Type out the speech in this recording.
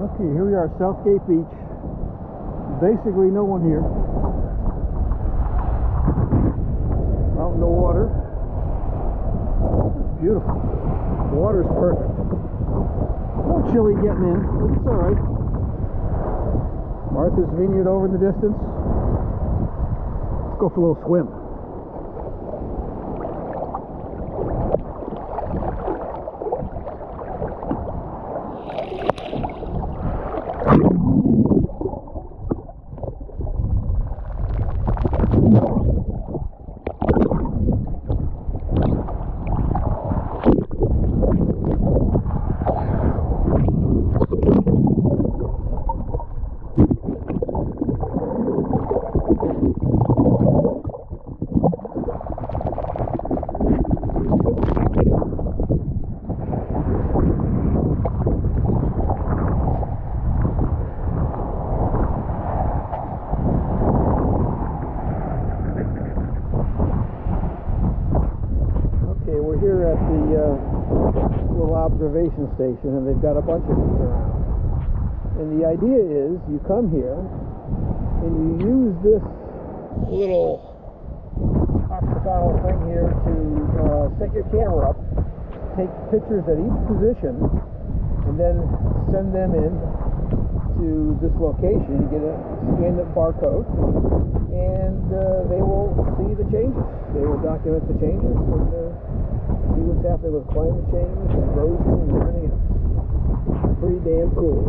Okay, here we are, Southgate Beach. Basically no one here. Out in the water. Beautiful. The water's perfect. A little chilly getting in, but it's alright. Martha's Vineyard over in the distance. Let's go for a little swim. Here at the little observation station, and they've got a bunch of these around. And the idea is you come here and you use this little octagonal thing here to set your camera up, take pictures at each position, and then send them in to this location. You get a scanned barcode, and they will see the changes. They will document the changes and see what's happening with climate change, erosion, and everything else. Pretty damn cool.